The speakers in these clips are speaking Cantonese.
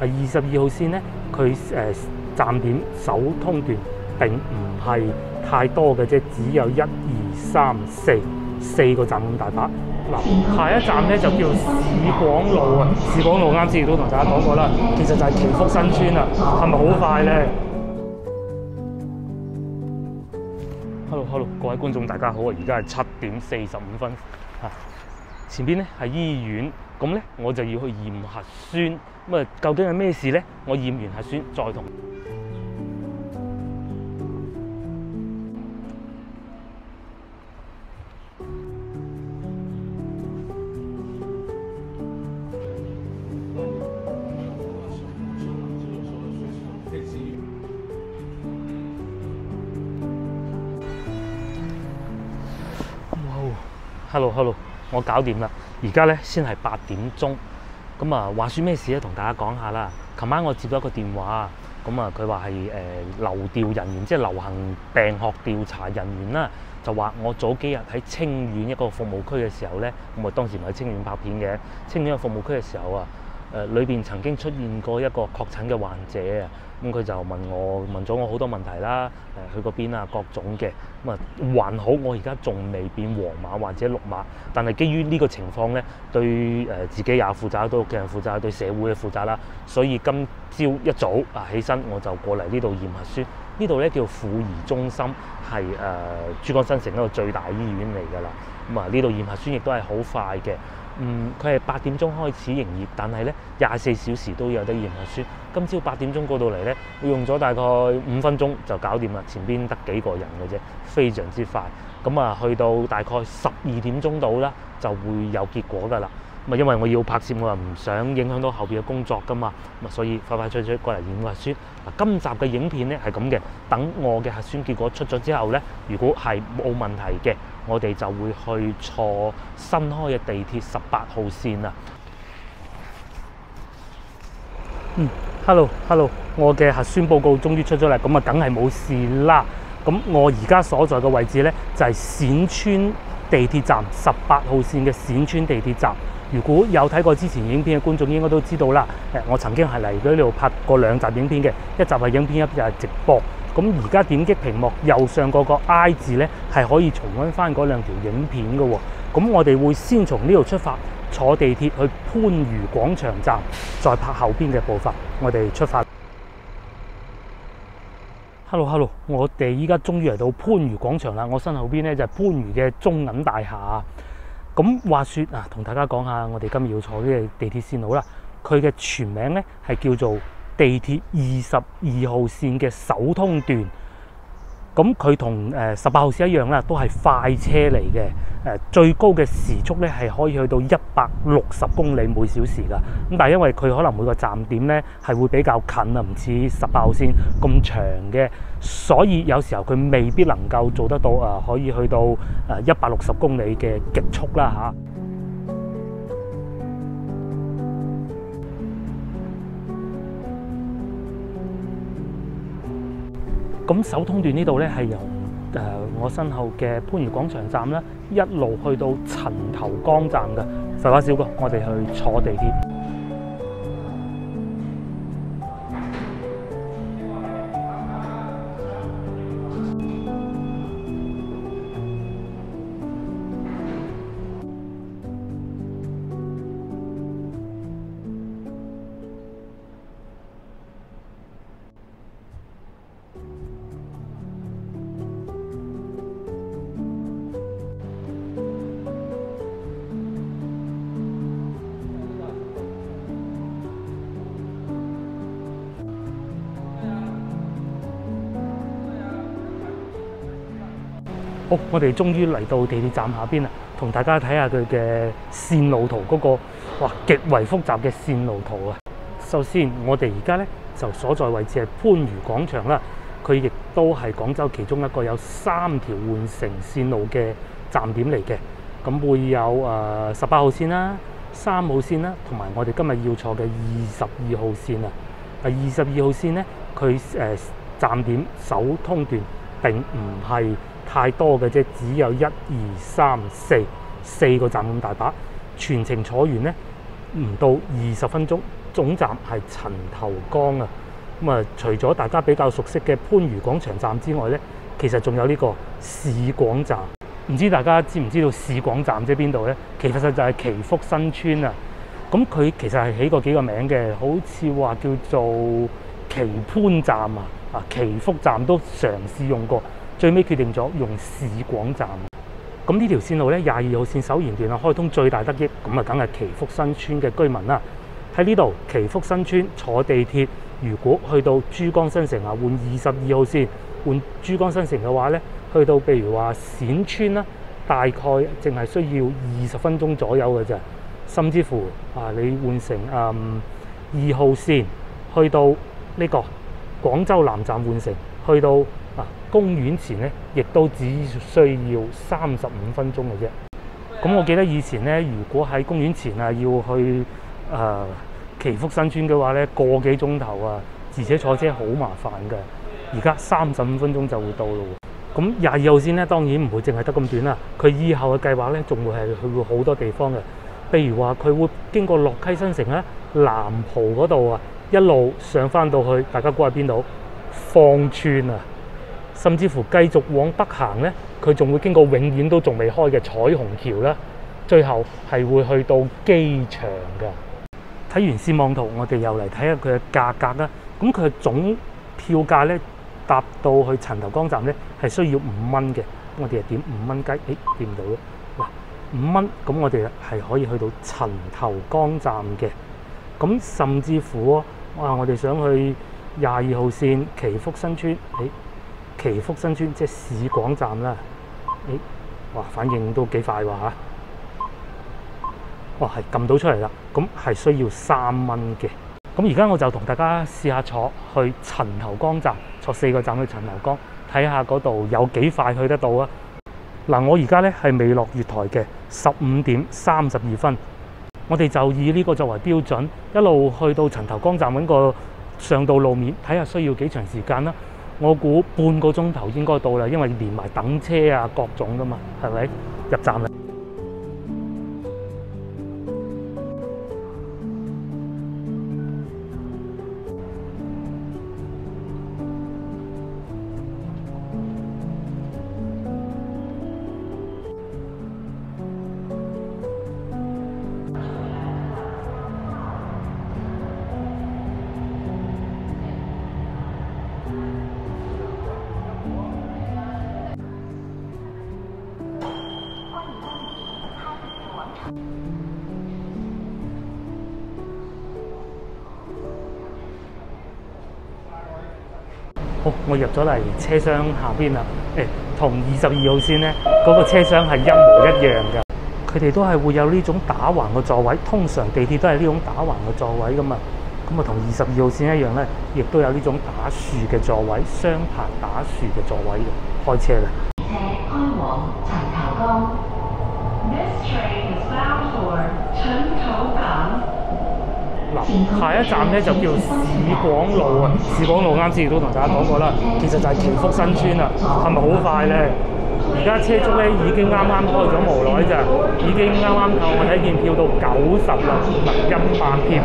22號線咧，佢站點首通段並唔係太多嘅啫，只有1、2、3、4個站咁大把。嗱，下一站咧就叫市廣路啊！市廣路啱先亦都同大家講過啦，其實就係祈福新村啦，係咪好快咧？Hello， 各位觀眾大家好啊！而家係7點45分啊，前邊咧係醫院，咁咧我就要去驗核酸。咁啊，究竟係咩事咧？我驗完核酸再同。Hello， 我搞掂啦！而家咧先係8點鐘，咁啊話説咩事咧？同大家講下啦。琴晚我接咗一個電話，咁啊佢話係流調人員，即係流行病學調查人員啦，就話我早幾日喺清遠一個服務區嘅時候咧，咁我當時咪喺清遠拍片嘅，清遠嘅服務區嘅時候啊，裏邊曾經出現過一個確診嘅患者啊。咁佢就問咗我好多問題啦，去嗰邊啊各種嘅，咁啊還好，我而家仲未變黃碼或者綠碼，但係基於呢個情況咧，對自己也負責，對屋企人負責，對社會嘅負責啦，所以今朝一早啊起身我就過嚟呢度驗核酸。呢度咧叫婦兒中心，係珠江新城一個最大醫院嚟㗎啦。咁啊呢度驗核酸亦都係好快嘅。佢係8點鐘開始營業，但係咧24小時都有得驗核酸。今朝8點鐘過到嚟咧，會用咗大概5分鐘就搞掂啦。前邊得幾個人嘅啫，非常之快。咁啊，去到大概12點鐘到啦，就會有結果㗎啦。咁啊，因為我要拍攝，我又唔想影響到後邊嘅工作㗎嘛，咁啊，所以快快脆脆過嚟驗核酸。嗱，今集嘅影片咧係咁嘅，等我嘅核酸結果出咗之後咧，如果係冇問題嘅，我哋就會去坐新開嘅地鐵18號線啊。Hello， 我嘅核酸報告終於出咗嚟，咁啊梗係冇事啦。咁我而家所在嘅位置咧就係冼村地鐵站18號線嘅冼村地鐵站。如果有睇過之前影片嘅觀眾應該都知道啦，我曾經係嚟到呢度拍過2集影片嘅，一集係影片，一集係直播。咁而家點擊屏幕右上嗰個 I 字咧，係可以重溫翻嗰2條影片嘅喎。咁我哋會先從呢度出發，坐地鐵去番禺廣場站，再拍後邊嘅步伐。我哋出發。Hello， 我哋依家終於嚟到番禺廣場啦。我身後邊咧就係番禺嘅中銀大廈。咁話說啊，同大家講下我哋今日要坐嘅地鐵線路啦。佢嘅全名咧係叫做地鐵22號線嘅首通段。咁佢同18號線一樣啦，都係快車嚟嘅。最高嘅時速咧係可以去到160公里每小時㗎。咁但係因為佢可能每個站點咧係會比較近啊，唔似18號線咁長嘅，所以有時候佢未必能夠做得到可以去到160公里嘅極速啦嚇。咁首通段呢度咧係由我身後嘅番禺廣場站啦，一路去到陳頭崗站嘅。廢話少講，我哋去坐地鐵。好，我哋終於嚟到地鐵站下邊啦，同大家睇下佢嘅線路圖嗰個，哇，極為複雜嘅線路圖啊！首先，我哋而家咧就所在位置係番禺廣場啦，佢亦都係廣州其中一個有3條換乘線路嘅站點嚟嘅。咁會有18號線啦、3號線啦，同埋我哋今日要坐嘅22號線啊。22號線咧，佢站點首通段並唔係太多嘅啫，只有1、2、3、4個站咁大把，全程坐完咧唔到20分鐘總站係陳頭崗啊。咁啊，除咗大家比較熟悉嘅番禺廣場站之外咧，其實仲有呢個市廣站。唔知大家知唔知道市廣站即係邊度咧？其實就係祈福新村啊。咁佢其實係起過幾個名嘅，好似話叫做祈潘站啊、祈福站都嘗試用過，最尾決定咗用市廣站。咁呢條線路咧，22號線首沿段啊，開通最大得益，咁啊，梗係祈福新村嘅居民啦。喺呢度祈福新村坐地鐵，如果去到珠江新城啊，換22號線換珠江新城嘅話咧，去到譬如話冼村啦，大概淨係需要20分鐘左右嘅啫。甚至乎你換成2號線去到呢個廣州南站換乘，去到公園前咧，亦都只需要35分鐘嘅啫。咁我記得以前咧，如果喺公園前要去祈福新村嘅話咧，個幾鐘頭啊，而且坐車好麻煩嘅。而家35分鐘就會到咯。咁22號線咧，當然唔會淨係得咁短啦。佢以後嘅計劃咧，仲會係去過好多地方嘅。譬如話，佢會經過洛溪新城啦、南浦嗰度啊，一路上翻到去，大家估下邊度？芳村啊，甚至乎繼續往北行咧，佢仲會經過永遠都仲未開嘅彩虹橋啦，最後係會去到機場㗎。睇完線網圖，我哋又嚟睇下佢嘅價格啦。咁佢嘅總票價咧，搭到去陳頭崗站咧，係需要5蚊嘅。我哋係點5蚊雞？點唔到咯。5蚊，咁我哋係可以去到陳頭崗站嘅。咁甚至乎我哋想去22號線祈福新村，祈福新村即係市廣站啦。反應都幾快喎嚇！係撳到出嚟啦。咁係需要3蚊嘅。咁而家我就同大家試下坐去陳頭崗站，坐4個站去陳頭崗，睇下嗰度有幾快去得到啊！我而家咧係未落月台嘅15點32分，我哋就以呢個作為標準，一路去到陳頭崗站揾個上到路面，睇下需要幾長時間啦。我估半個鐘頭應該到啦，因為連埋等車啊各種噶嘛，係咪？入站啦！好，我入咗嚟車廂下邊啦。同22號線咧嗰個車廂係一模一樣嘅。佢哋都係會有呢種打橫嘅座位，通常地鐵都係呢種打橫嘅座位噶嘛。咁啊，同22號線一樣咧，亦都有呢種打豎嘅座位，雙排打豎嘅座位嘅。開車啦！開往陳頭崗。This train is bound for 陳頭崗。下一站咧就叫市廣路啊！市廣路啱先亦都同大家講過啦，其實就係祈福新村啦。係咪好快咧？而家車速咧已經啱啱開咗無耐咋，已經啱啱夠我睇見票到90啦，唔係100添。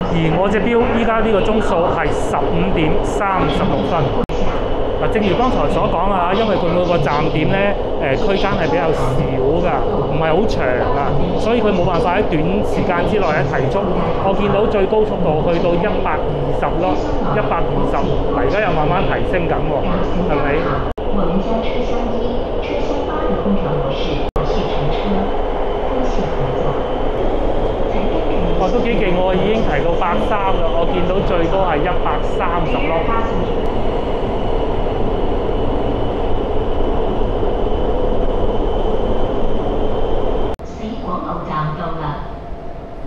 而我隻錶依家呢個鐘數係15點36分。正如剛才所講啊，因為佢每個站點咧區間係比較少㗎，唔係好長啊，所以佢冇辦法喺短時間之內咧提速。我見到最高速度去到120咯，120，而家又慢慢提升緊喎，係咪？都幾勁喎，已經提到130啦，我見到最高係130咯。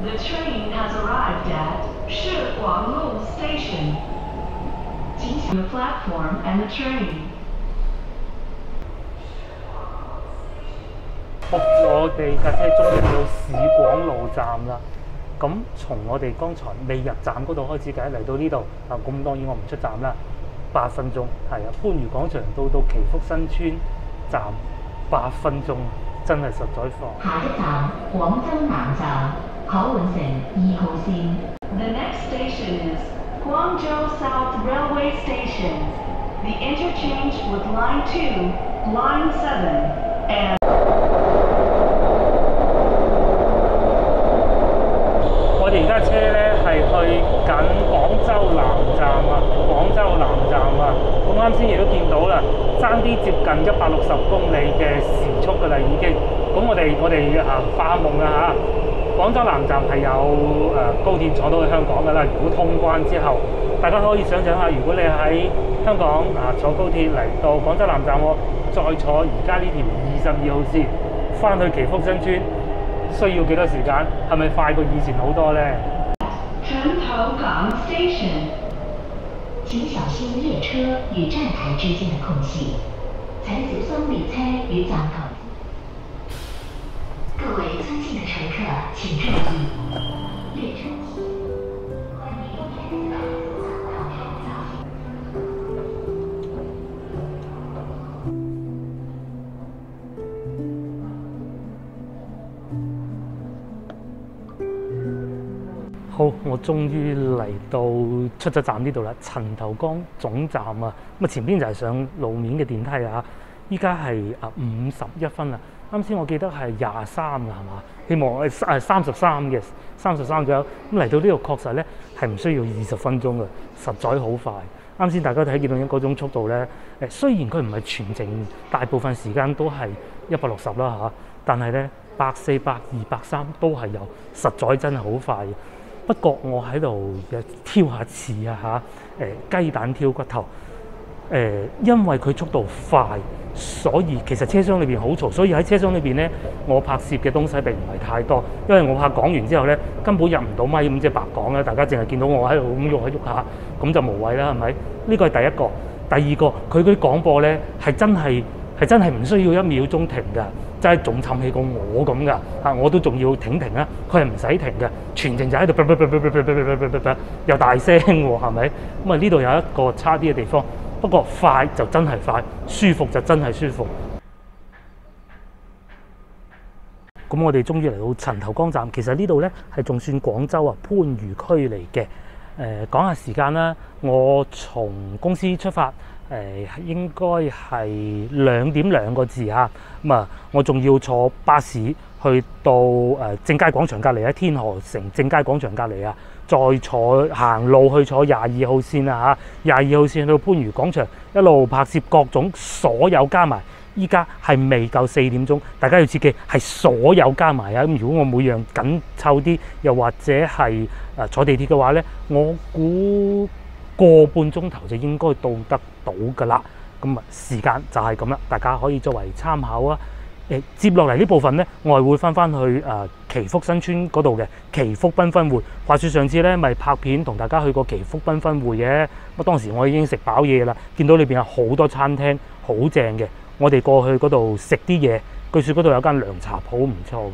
The train has arrived at 市廣路 station. The platform and the train. 我哋架車終於到市廣路站啦。咁從我哋剛才未入站嗰度開始計，嚟到呢度咁當然我唔出站啦。8分鐘，係啊，番禺廣場到祈福新村站8分鐘，真係實在快。下一站廣州南站，可換乘2號線。The next station is Guangzhou South Railway Station. The interchange with Line 2, Line 7, and 我哋而家車咧係去緊廣州南站啊，廣州南站啊，咁啱先亦都見到啦，爭啲接近160公里嘅時速㗎啦已經。咁我哋發夢啊嚇，廣州南站係有高鐵坐到去香港㗎啦。如果通關之後，大家可以想象下，如果你喺香港坐高鐵嚟到廣州南站喎，再坐而家呢條22號線翻去祈福新村。需要幾多時間？係咪快過以前好多呢？城头港 Station。請小心列車與站台之間的空隙，請小心列車與站台。各位尊敬的乘客，請注意，列車。好，我終於嚟到出咗站呢度啦，陳頭崗總站啊，咁前邊就係上路面嘅電梯啊，依家係51分啦，啱先我記得係23㗎係嘛？希望33嘅33左右，咁嚟到呢度確實咧係唔需要20分鐘嘅，實在好快。啱先大家睇見到嗰種速度咧，雖然佢唔係全程大部分時間都係160啦嚇，但係咧140、120、130都係有，實在真係好快。不過我喺度挑下刺啊嚇，雞蛋挑骨頭，因為佢速度快，所以其實車廂裏邊好嘈，所以喺車廂裏邊咧，我拍攝嘅東西並唔係太多，因為我怕講完之後咧根本入唔到咪，咁即係白講啦，大家淨係見到我喺度咁喐下，咁就無謂啦，係咪？呢個係第一個，第二個佢嗰啲廣播咧係真係唔需要1秒鐘停㗎。真係仲沉氣過我咁㗎嚇，我都仲要停啊！佢係唔使停嘅，全程就喺度又大聲喎，係咪？咁啊呢度有一個差啲嘅地方，不過快就真係快，舒服就真係舒服。咁我哋終於嚟到陳頭崗站，其實呢度咧係仲算廣州番禺區嚟嘅。講下時間啦，我從公司出發。應該係2點2個字嚇，咁啊，我仲要坐巴士去到正佳廣場隔離喺天河城正佳廣場隔離啊，再行路去坐22號線啊嚇，22號線去到番禺廣場，一路拍攝各種所有加埋，依家係未夠4點鐘，大家要切記係所有加埋啊！咁如果我每樣緊湊啲，又或者係坐地鐵嘅話咧，我估個半鐘頭就應該到得到㗎啦，咁啊時間就係咁啦，大家可以作為參考啊。接落嚟呢部分咧，我係會翻去祈福新村嗰度嘅祈福繽紛匯。話說上次咧咪拍片同大家去過祈福繽紛匯嘅，咁當時我已經食飽嘢啦，見到裏邊有好多餐廳好正嘅，我哋過去嗰度食啲嘢，據說嗰度有間涼茶鋪唔錯嘅。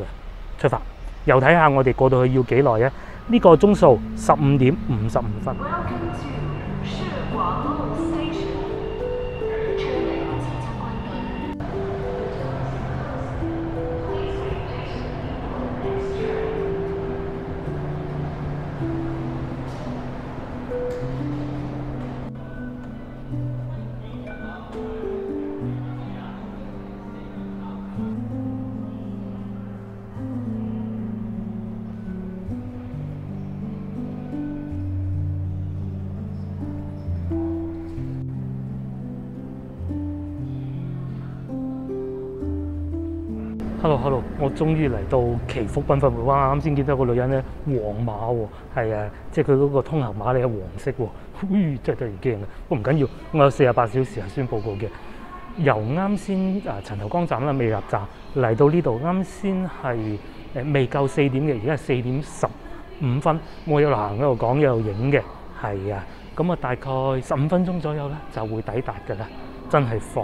出發又睇下我哋過到去要幾耐啊？呢個鐘數15點55分。Hello， 我終於嚟到祈福繽紛匯。哇！啱先見到個女人咧，黃碼喎，係啊，即係佢嗰個通行碼咧係黃色喎，真係得人驚啊！不過唔緊要，我有48小時核酸報告嘅。由啱先陳頭崗站啦，未入站嚟到呢度，啱先係未夠4點嘅，而家係4點15分。我一路行一路講一路影嘅，係啊，咁啊大概15分鐘左右咧就會抵達㗎啦，真係快。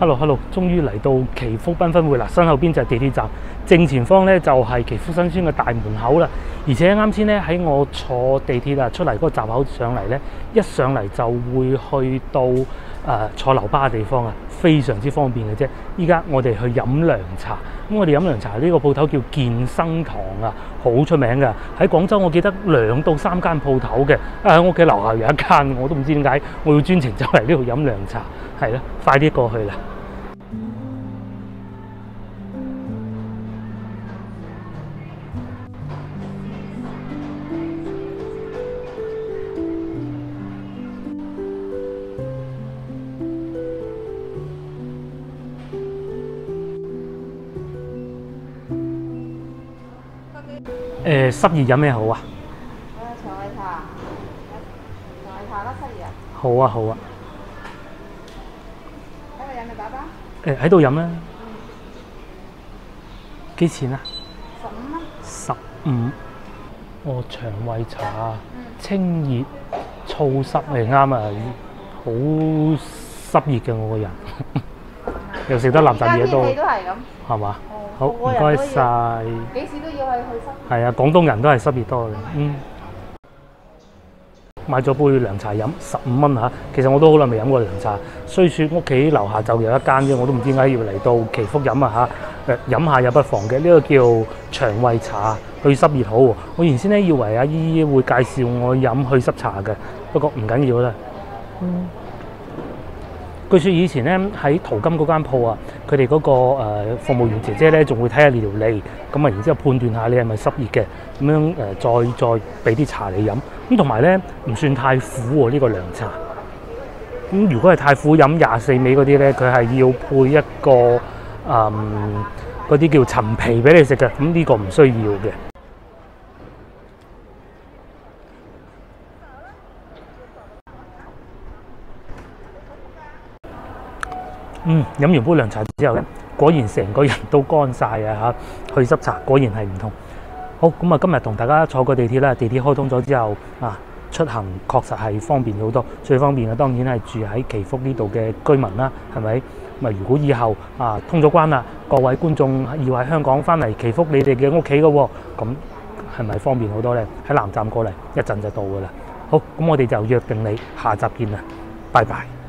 Hello， 終於嚟到祈福繽紛會啦！身後邊就係地鐵站，正前方咧就係祈福新村嘅大門口啦。而且啱先咧喺我坐地鐵出嚟嗰個閘口上嚟咧，一上嚟就會去到坐樓巴嘅地方啊，非常之方便嘅啫。依家我哋去飲涼茶，咁我哋飲涼茶呢個鋪頭叫健生堂啊，好出名㗎。喺廣州我記得2到3間鋪頭嘅，喺我屋企樓下有一間，我都唔知點解我要專程走嚟呢度飲涼茶，係啦，快啲過去啦！濕熱飲咩好啊？長胃茶，長胃茶啦，濕熱。好啊，好啊。喺度飲咪打包？喺度飲啦。幾錢啊15蚊。15。哦，腸胃茶啊，清熱燥濕嚟啱啊，好濕熱嘅我個人，又食得垃圾嘢都，天氣都係咁，係嘛？好，唔該晒。幾時都要去濕。係啊，廣東人都係濕熱多嘅。買咗杯涼茶飲，15蚊嚇。其實我都好耐未飲過涼茶，雖說屋企樓下就有一間啫，我都唔知點解要嚟到祈福飲啊嚇。飲下又不妨嘅，呢個叫腸胃茶，去濕熱好喎。我原先咧以為阿姨會介紹我飲去濕茶嘅，不過唔緊要啦。據說以前咧喺淘金嗰間鋪啊，佢哋嗰個服務員姐姐咧，仲會睇下你條脷，咁啊，然之後判斷下你係咪濕熱嘅，咁樣再俾啲茶你飲。咁同埋咧唔算太苦喎呢個涼茶。咁如果係太苦飲24味嗰啲咧，佢係要配一個嗰啲叫陳皮俾你食嘅，咁呢個唔需要嘅。飲完杯涼茶之後咧，果然成個人都乾晒啊嚇！去濕茶果然係唔同。好，咁啊，今日同大家坐過地鐵啦，地鐵開通咗之後啊，出行確實係方便好多。最方便嘅當然係住喺祈福呢度嘅居民啦，係咪？咁啊，如果以後通咗關啦，各位觀眾要喺香港翻嚟祈福你哋嘅屋企嘅喎，咁係咪方便好多咧？喺南站過嚟一陣就到㗎啦。好，咁我哋就約定你下集見啦，拜拜。